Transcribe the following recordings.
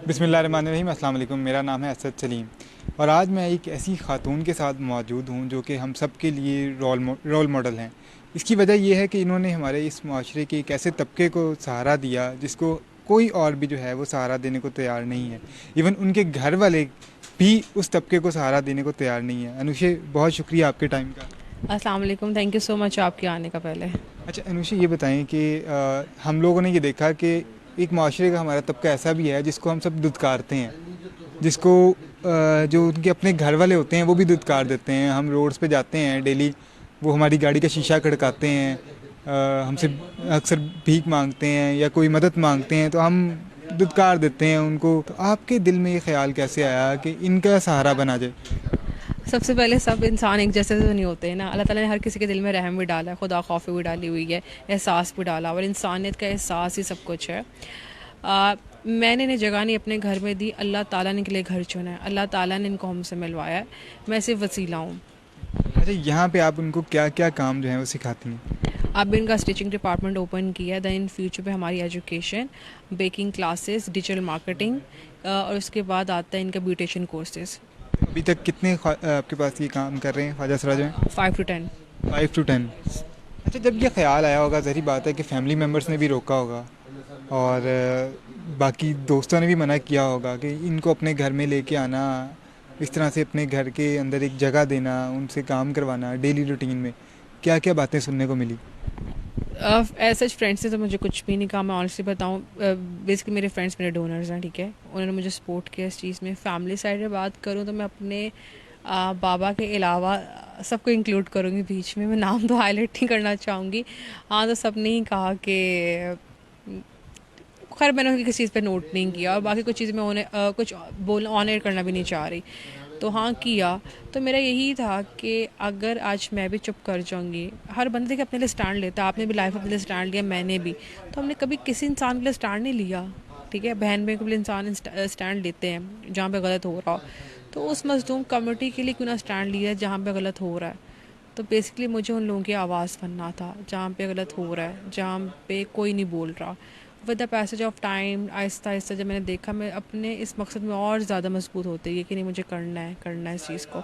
बिस्मिल्लाहिर्रहमानिर्रहीम। अस्सलाम वालेकुम। मेरा नाम है असद सलीम और आज मैं एक ऐसी ख़ातून के साथ मौजूद हूँ जो कि हम सब के लिए रोल मॉडल हैं। इसकी वजह यह है कि इन्होंने हमारे इस माशरे के एक ऐसे तबके को सहारा दिया जिसको कोई और भी जो है वो सहारा देने को तैयार नहीं है। इवन उनके घर वाले भी उस तबके को सहारा देने को तैयार नहीं है। अनुषे, बहुत शुक्रिया आपके टाइम का। अस्सलाम वालेकुम। थैंक यू सो मच आपके आने का पहले। अच्छा अनुषी, ये बताएं कि हम लोगों ने ये देखा कि एक माशरे का हमारा तबका ऐसा भी है जिसको हम सब दुत्कारते हैं, जिसको जो उनके अपने घर वाले होते हैं वो भी दुत्कार देते हैं। हम रोड्स पे जाते हैं डेली, वो हमारी गाड़ी का शीशा खड़काते हैं, हमसे अक्सर भीख मांगते हैं या कोई मदद मांगते हैं तो हम दुत्कार देते हैं उनको। तो आपके दिल में ये ख्याल कैसे आया कि इनका सहारा बना जाए? सबसे पहले सब इंसान एक जैसे तो नहीं होते हैं ना। अल्लाह ताला ने हर किसी के दिल में रहम भी डाला है, खुदा खौफ भी डाली हुई है, एहसास भी डाला, और इंसानियत का एहसास ही सब कुछ है। मैंने इन्हें जगह नहीं अपने घर में दी, अल्लाह ताला ने के लिए घर चुना है, अल्लाह ताला ने इनको हमसे मिलवाया है। मैं सिर्फ वसीला हूँ। अच्छा, यहाँ पे आप उनको क्या क्या काम जो है वो सिखाती हैं? अब इनका स्टिचिंग डिपार्टमेंट ओपन किया है। दैन इन फ्यूचर पे हमारी education, baking classes, digital marketing, और उसके बाद आता है इनका ब्यूटिशियन कोर्सेज। अभी तक कितने आपके पास ये काम कर रहे हैं ख्वाजा सराज में? 5 to 10। 5 to 10। अच्छा, जब ये ख्याल आया होगा, ज़ाहिर बात है कि फैमिली मेम्बर्स ने भी रोका होगा और बाकी दोस्तों ने भी मना किया होगा कि इनको अपने घर में लेके आना, इस तरह से अपने घर के अंदर एक जगह देना, उनसे काम करवाना डेली रूटीन में, क्या क्या बातें सुनने को मिली? एज सच फ्रेंड्स ने तो मुझे कुछ भी नहीं कहा। मैं ऑनेस्टली बताऊँ, बेसिकली मेरे फ्रेंड्स मेरे डोनर्स हैं, ठीक है। उन्होंने मुझे सपोर्ट किया इस चीज़ में। फैमिली साइड में बात करूँ तो मैं अपने बाबा के अलावा सबको इंक्लूड करूँगी बीच में। मैं नाम तो हाईलाइट नहीं करना चाहूँगी। हाँ, तो सब ने ही कहा कि खैर मैंने उनकी किसी चीज़ पे नोट नहीं किया, और बाकी कुछ चीज़ मैं उन्हें कुछ बोल ऑनर करना भी नहीं चाह रही। तो हाँ किया। तो मेरा यही था कि अगर आज मैं भी चुप कर जाऊँगी, हर बंदे के अपने लिए स्टैंड लेता है। आपने भी लाइफ में अपने लिए स्टैंड लिया, मैंने भी। तो हमने कभी किसी इंसान के लिए स्टैंड नहीं लिया, ठीक है। बहन बहन के लिए इंसान स्टैंड लेते हैं जहाँ पे गलत हो रहा हो। तो उस मजलूम कम्युनिटी के लिए क्यों ना स्टैंड लिया जहाँ पे गलत हो रहा है। तो बेसिकली मुझे उन लोगों की आवाज़ बनना था जहाँ पे गलत हो रहा है, जहाँ पे कोई नहीं बोल रहा। With the passage of time, Aahista Aahista जब मैंने देखा, मैं अपने इस मकसद में और ज़्यादा मजबूत होती है कि नहीं, मुझे करना है इस चीज़ को,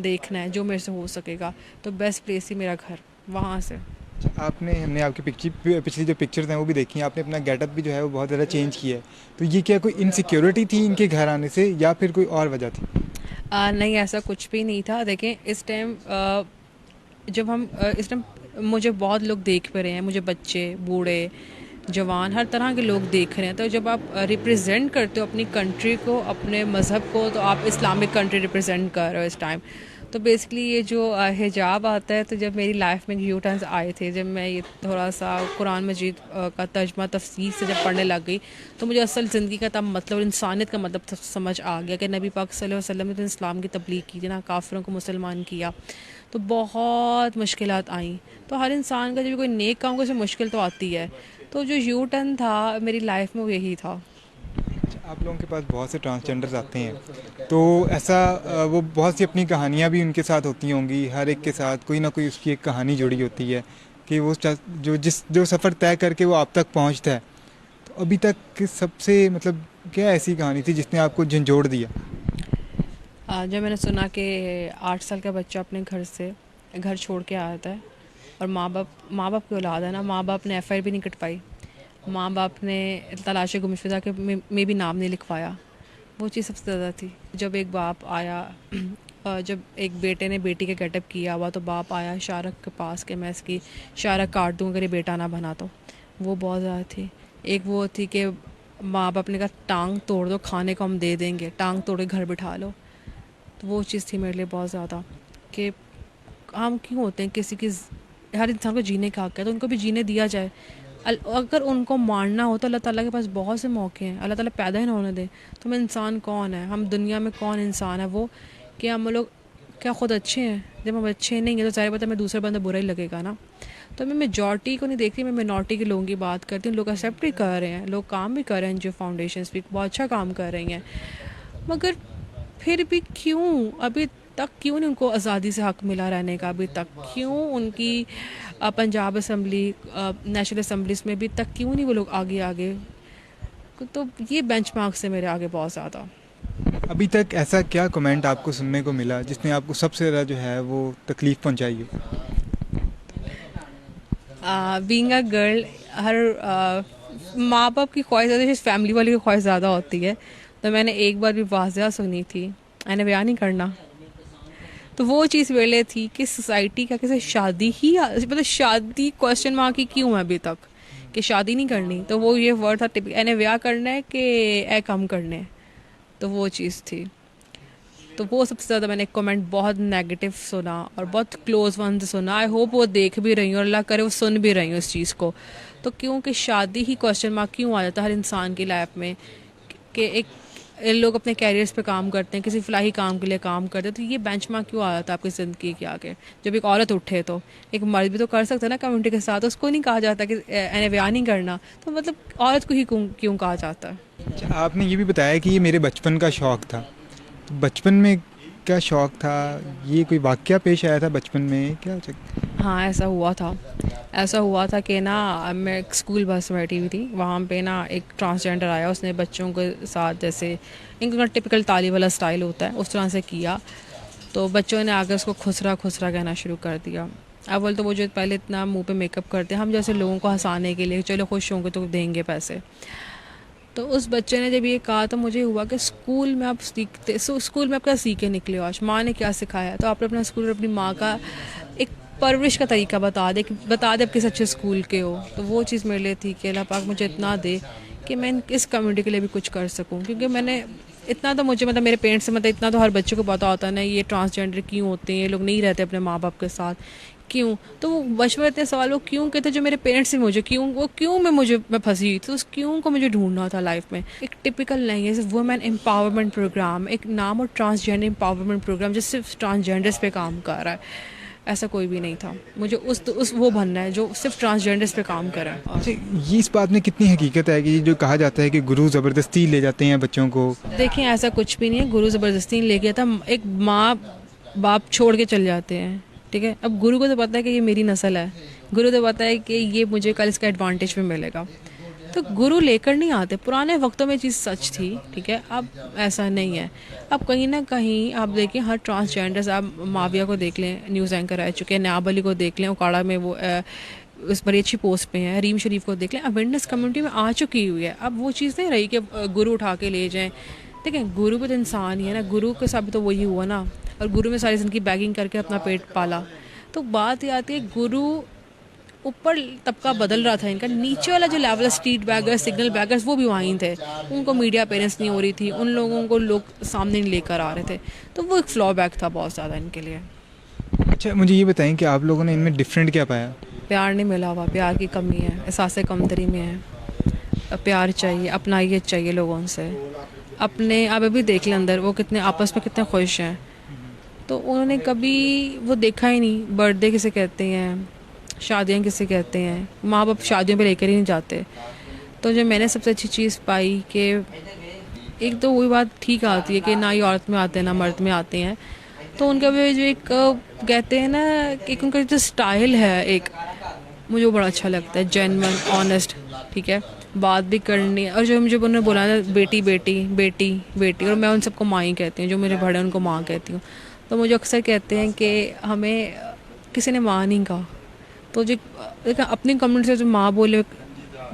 देखना है जो मेरे से हो सकेगा। तो बेस्ट प्लेस ही मेरा घर, वहाँ से। हमने आपकी पिछली जो पिक्चर्स हैं वो भी देखी हैं। आपने अपना गेटअप भी जो है वो बहुत ज़्यादा चेंज किया है। तो ये क्या कोई इनसिक्योरिटी थी इनके घर आने से या फिर कोई और वजह थी? नहीं, ऐसा कुछ भी नहीं था। देखें, इस टाइम जब हम इस टाइम मुझे बहुत लोग देख पे रहे हैं, मुझे बच्चे, बूढ़े, जवान, हर तरह के लोग देख रहे हैं। तो जब आप रिप्रेजेंट करते हो अपनी कंट्री को, अपने मज़हब को, तो आप इस्लामिक कंट्री रिप्रेजेंट कर रहे हो इस टाइम। तो बेसिकली ये जो हिजाब आता है, तो जब मेरी लाइफ में यू टर्न्स आए थे, जब मैं ये थोड़ा सा कुरान मजीद का तर्जमा तफसीर से जब पढ़ने लग गई, तो मुझे असल ज़िंदगी का तब मतलब, इंसानियत का मतलब समझ आ गया कि नबी पाक सल्लल्लाहु अलैहि वसल्लम ने तो इस्लाम की तबलीग की थी ना, काफिरों को मुसलमान किया। तो बहुत मुश्किलात आई। तो हर इंसान का जब कोई नेक काम को, उसे मुश्किल तो आती है। तो जो यू टर्न था मेरी लाइफ में वो यही था। आप लोगों के पास बहुत से ट्रांसजेंडर्स आते हैं तो ऐसा वो बहुत सी अपनी कहानियाँ भी उनके साथ होती होंगी। हर एक के साथ कोई ना कोई उसकी एक कहानी जुड़ी होती है कि वो जो सफ़र तय करके वो आप तक पहुंचता है। तो अभी तक की सबसे मतलब क्या ऐसी कहानी थी जिसने आपको झंझोड़ दिया? जब मैंने सुना कि 8 साल का बच्चा अपने घर से घर छोड़ के आया था, और माँ बाप की औलाद है ना, माँ बाप ने एफआईआर भी नहीं कटवाई, माँ बाप ने तलाश गुमशुदा के में भी नाम नहीं लिखवाया। वो चीज़ सबसे ज़्यादा थी। जब एक बाप आया, जब एक बेटे ने बेटी का गेटअप किया हुआ, तो बाप आया शारक के पास कि मैं इसकी शारक काट दूँ अगर ये बेटा ना बना। तो वो बहुत ज़्यादा थी। एक वो थी कि माँ बाप ने कहा टांग तोड़ दो, खाने को हम दे देंगे, टांग तोड़ के घर बिठा लो। तो वो चीज़ थी मेरे लिए बहुत ज़्यादा कि हम क्यों होते हैं किसी की, हर इंसान को जीने का हक है, तो उनको भी जीने दिया जाए। अगर उनको मारना हो तो अल्लाह ताला के पास बहुत से मौके हैं, अल्लाह ताला पैदा ही ना होने दे। तो हम इंसान कौन है, हम दुनिया में कौन इंसान है वो, कि हम लोग क्या खुद अच्छे हैं? जब हम अच्छे नहीं हैं तो ज़ाहिर बात है हमें दूसरा बंदा बुरा ही लगेगा ना। तो मैं मेजॉरिटी को नहीं देखती, मैं मिनॉरिटी के लोगों की बात करती हूँ। लोग एक्सेप्ट भी कर रहे हैं, लोग काम भी कर रहे हैं, जो फाउंडेशंस भी बहुत अच्छा काम कर रही हैं। मगर फिर भी क्यों अभी तक, क्यों नहीं उनको आज़ादी से हक़ मिला रहने का? अभी तक क्यों उनकी पंजाब असम्बली, नेशनल असम्बलीज़ में भी तक क्यों नहीं वो लोग आगे आगे? तो ये बेंचमार्क से मेरे आगे बहुत ज़्यादा। अभी तक ऐसा क्या कमेंट आपको सुनने को मिला जिसने आपको सबसे ज़्यादा जो है वो तकलीफ़ पहुंचाई हो? बीइंग अ गर्ल, हर माँ बाप की ख्वाहिश ज़्यादा, जिस फैमिली वाली की ख्वाहिश ज़्यादा होती है। तो मैंने एक बार भी वाज़ह सुनी थी, मैंने बयान नहीं करना। तो वो चीज़ मेरे लिए थी कि सोसाइटी का कैसे शादी ही, मतलब शादी क्वेश्चन मार्क ही क्यों है अभी तक, कि शादी नहीं करनी। तो वो ये वर्ड था टिपिकल, एने ब्याह करना है कि ए कम करने है। तो वो चीज़ थी। तो वो सबसे ज़्यादा मैंने कमेंट बहुत नेगेटिव सुना और बहुत क्लोज वन से सुना। आई होप वो देख भी रही हूँ और अल्लाह करे वो सुन भी रही हूँ इस चीज़ को। तो क्योंकि शादी ही क्वेश्चन मार्क क्यों आ जाता है हर इंसान की लाइफ में, कि एक लोग अपने कैरियर्स पे काम करते हैं, किसी फलाही काम के लिए काम करते हैं, तो ये बेंचमार्क क्यों आ जाता है आपकी ज़िंदगी के आगे। जब एक औरत उठे तो एक मर्द भी तो कर सकता है ना कम्युनिटी के साथ, उसको नहीं कहा जाता कि एने ब्याह नहीं करना। तो मतलब औरत को ही क्यों क्यों कहा जाता है। अच्छा, आपने ये भी बताया कि ये मेरे बचपन का शौक़ था। तो बचपन में क्या शौक़ था? ये कोई वाक़या पेश आया था बचपन में क्या? हाँ, ऐसा हुआ था। ऐसा हुआ था कि ना, मैं एक स्कूल बस में बैठी हुई थी, वहाँ पे ना एक ट्रांसजेंडर आया, उसने बच्चों के साथ जैसे इनका टिपिकल ताली वाला स्टाइल होता है उस तरह से किया। तो बच्चों ने आकर उसको खुसरा खुसरा कहना शुरू कर दिया। अव्वल तो वो जो पहले इतना मुंह पे मेकअप करते हैं, हम जैसे लोगों को हंसाने के लिए चलो खुश होंगे तो देंगे पैसे। तो उस बच्चे ने जब ये कहा तो मुझे हुआ कि स्कूल में आप सीखते, स्कूल में आप क्या सीख के निकले हो, आज माँ ने क्या सिखाया। तो आपने अपना स्कूल और अपनी माँ का एक परवरिश का तरीका बता दे आप किस अच्छे स्कूल के हो। तो वो चीज़ मेरे लिए थी कि अल्लाह पाक मुझे इतना दे कि मैं इस कम्युनिटी के लिए भी कुछ कर सकूं। क्योंकि मैंने इतना तो मुझे, मतलब मेरे पेरेंट्स से, मतलब इतना तो हर बच्चे को पता होता है ना, ये ट्रांसजेंडर क्यों होते हैं, ये लोग नहीं रहते अपने माँ बाप के साथ, क्यों। तो वो बचपन में इतने सवाल वो क्यों कहते, जो मेरे पेरेंट्स से मुझे क्यों, वो क्यों मैं फंसी हुई। तो उस क्यों को मुझे ढूंढना था लाइफ में। एक टिपिकल नहीं है, सिर्फ वुमेन एम्पावरमेंट प्रोग्राम, एक नाम और ट्रांसजेंडर एम्पावरमेंट प्रोग्राम जो सिर्फ ट्रांसजेंडर्स पे काम कर रहा है, ऐसा कोई भी नहीं था। मुझे उस वो बनना है जो सिर्फ ट्रांसजेंडर्स पे काम करे। और अच्छा, ये इस बात में कितनी हकीकत है कि जो कहा जाता है कि गुरु ज़बरदस्ती ले जाते हैं बच्चों को? देखिए, ऐसा कुछ भी नहीं है, गुरु ज़बरदस्ती नहीं ले गया था। एक माँ बाप छोड़ के चल जाते हैं, ठीक है। अब गुरु को तो पता है कि ये मेरी नस्ल है, गुरु तो पता है कि ये मुझे कल इसका एडवांटेज में मिलेगा, तो गुरु लेकर नहीं आते। पुराने वक्तों में चीज़ सच थी, ठीक है। अब ऐसा नहीं है। अब कहीं ना कहीं आप देखें, हर ट्रांसजेंडर्स, आप माविया को देख लें, न्यूज़ एंकर रह चुके हैं, नाब अली को देख लें, उकाड़ा में वो उस बड़ी अच्छी पोस्ट पे हैं, रीम शरीफ को देख लें, अवेयरनेस कम्युनिटी में आ चुकी हुई है। अब वो चीज़ नहीं रही कि गुरु उठा के ले जाएं। देखें, गुरु भी तो इंसान ही है ना, गुरु के साथ भी तो वही हुआ ना। और गुरु में सारी जिंदगी बैगिंग करके अपना पेट पाला। तो बात ये आती है, गुरु ऊपर तबका बदल रहा था इनका, नीचे वाला जो level, street beggars, signal beggars, वो भी वहीं थे। उनको मीडिया अपेयरेंस नहीं हो रही थी, उन लोगों को लोग सामने नहीं लेकर आ रहे थे। तो वो एक फ्लॉ बैक था बहुत ज़्यादा इनके लिए। अच्छा, मुझे ये बताएं कि आप लोगों ने इनमें डिफरेंट क्या पाया? प्यार नहीं मिला हुआ, प्यार की कमी है, एहसास कमतरी में है। प्यार चाहिए, अपनाइयत चाहिए लोगों से। अपने आप अभी देख लें अंदर वो कितने आपस में कितने खुश हैं। तो उन्होंने कभी वो देखा ही नहीं, बर्थडे किसे कहते हैं, शादियाँ किसे कहते हैं, माँ बाप शादियों पे लेकर ही नहीं जाते। तो जो मैंने सबसे अच्छी चीज़ पाई कि एक तो वही बात ठीक आती है कि ना ही औरत में आते हैं ना मर्द में आते हैं। तो उनका भी जो एक कहते हैं ना, एक उनका जो स्टाइल है, एक मुझे वो बड़ा अच्छा लगता है, जेन्युइन, ऑनेस्ट, ठीक है, बात भी करनी। और जो मुझे उन्होंने बोला ना, बेटी बेटी बेटी बेटी, और मैं उन सबको माँ ही कहती हूँ, जो मेरे बड़े उनको माँ कहती हूँ। तो मुझे अक्सर कहते हैं कि हमें किसी ने माँ नहीं कहा। तो जो अपनी कम्युनिटी से जो माँ बोले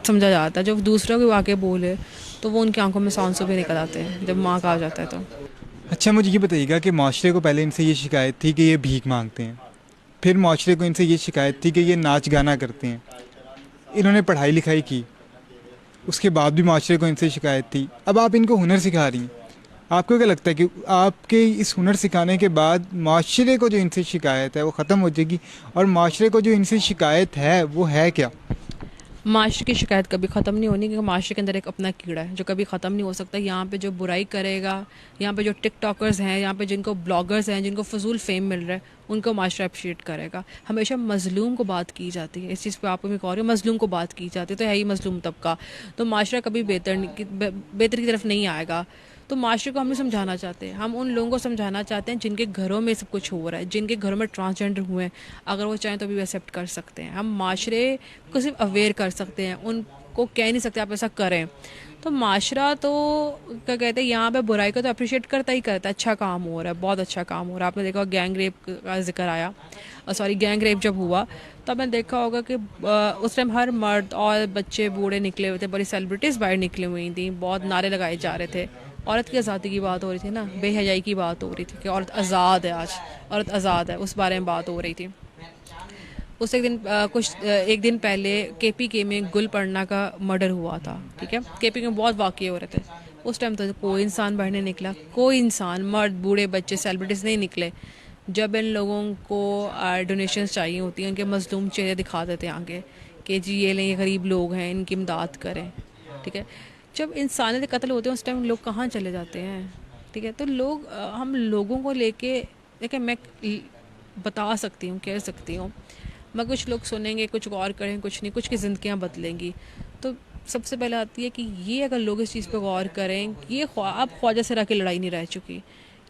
समझा जाता है, जब दूसरों को आके बोले तो वो उनकी आंखों में से आंसू भी निकल आते हैं जब माँ कहा जाता है। तो अच्छा, मुझे ये बताइएगा कि माशरे को पहले इनसे ये शिकायत थी कि ये भीख मांगते हैं, फिर माशरे को इनसे ये शिकायत थी कि ये नाच गाना करते हैं। इन्होंने पढ़ाई लिखाई की, उसके बाद भी माशरे को इनसे शिकायत थी। अब आप इनको हुनर सिखा रही हैं। आपको क्या लगता है कि आपके इस हुनर सिखाने के बाद माशरे को जो इनसे शिकायत है वो ख़त्म हो जाएगी? और माशरे को जो इनसे शिकायत है वो है क्या? माशरे की शिकायत कभी ख़त्म नहीं होनी, क्योंकि माशरे के अंदर एक अपना कीड़ा है जो कभी ख़त्म नहीं हो सकता। यहाँ पे जो बुराई करेगा, यहाँ पे जो टिकटॉकर्स हैं, यहाँ पे जिनको ब्लॉगर्स हैं, जिनको फजूल फेम मिल रहा है, उनको माशरा अप्रिशिएट करेगा। हमेशा मजलूम को बात की जाती है, इस चीज़ पे आपको भी कह रही हूँ, मजलूम को बात की जाती है, तो है ही मजलूम तबका। तो माशरा कभी बेहतर की तरफ नहीं आएगा। तो माशरे को हम नहीं समझाना चाहते, हम उन लोगों को समझाना चाहते हैं जिनके घरों में सब कुछ हो रहा है, जिनके घरों में ट्रांसजेंडर हुए हैं। अगर वो चाहें तो भी एक्सेप्ट कर सकते हैं। हम माशरे को सिर्फ अवेयर कर सकते हैं, उनको कह नहीं सकते आप ऐसा करें। तो माशरा तो क्या कहते हैं यहाँ पे बुराई को तो अप्रिशिएट करता ही करता है। अच्छा काम हो रहा है, बहुत अच्छा काम हो रहा है। आपने देखा गैंग रेप का जिक्र आया, सॉरी गैंग रेप जब हुआ तो आपने देखा होगा कि उस टाइम हर मर्द और बच्चे बूढ़े निकले हुए थे, बड़ी सेलिब्रिटीज़ बाहर निकली हुई थी, बहुत नारे लगाए जा रहे थे। औरत की आज़ादी की बात हो रही थी ना, बेहयाई की बात हो रही थी कि औरत आज़ाद है, आज औरत आज़ाद है, उस बारे में बात हो रही थी। उस एक दिन पहले केपीके में गुल पड़ना का मर्डर हुआ था, ठीक है। केपीके में बहुत वाक़ये हो रहे थे उस टाइम, तो कोई इंसान बाहर नहीं निकला, कोई इंसान, मर्द बूढ़े बच्चे सेलिब्रिटीज़ नहीं निकले। जब इन लोगों को डोनेशंस चाहिए होती हैं, उनके मजलूम चेहरे दिखा देते हैं आगे कि जी ये लें, ये गरीब लोग हैं, इनकी इमदाद करें, ठीक है। जब इंसानियत के कत्ल होते हैं उस टाइम लोग कहाँ चले जाते हैं, ठीक है। तो लोग हम लोगों को लेके देखिए, मैं बता सकती हूँ, कह सकती हूँ, मैं कुछ लोग सुनेंगे, कुछ गौर करें, कुछ नहीं, कुछ की ज़िंदगियाँ बदलेंगी। तो सबसे पहले आती है कि ये अगर लोग इस चीज़ पे गौर करें, ये अब ख्वाजा सरा की लड़ाई नहीं रह चुकी,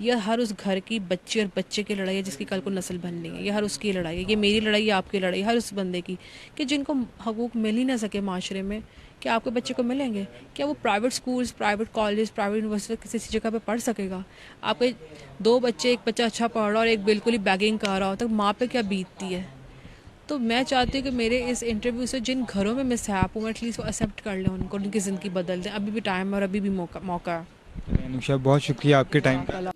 ये हर उस घर की बच्ची और बच्चे की लड़ाई है जिसकी कल को नस्ल बननी है। ये हर उसकी लड़ाई है, ये मेरी लड़ाई है, आपकी लड़ाई, हर उस बंदे की, कि जिनको हकूक़ मिल ही ना सके माशरे में, क्या आपके बच्चे को मिलेंगे? क्या वो private schools, private college, private university किसी जगह पे पढ़ सकेगा? आपके दो बच्चे, एक बच्चा अच्छा पढ़ रहा हो और एक बिल्कुल ही बैगिंग कर रहा हो, तो माँ पे क्या बीतती है? तो मैं चाहती हूँ कि मेरे इस इंटरव्यू से जिन घरों में मिसहैप हूँ, एटलीस्ट वो एक्सेप्ट कर लें उनको, उनकी ज़िंदगी बदल दें। अभी भी टाइम है और अभी भी मौका है। अनुषा, बहुत शुक्रिया आपके टाइम का।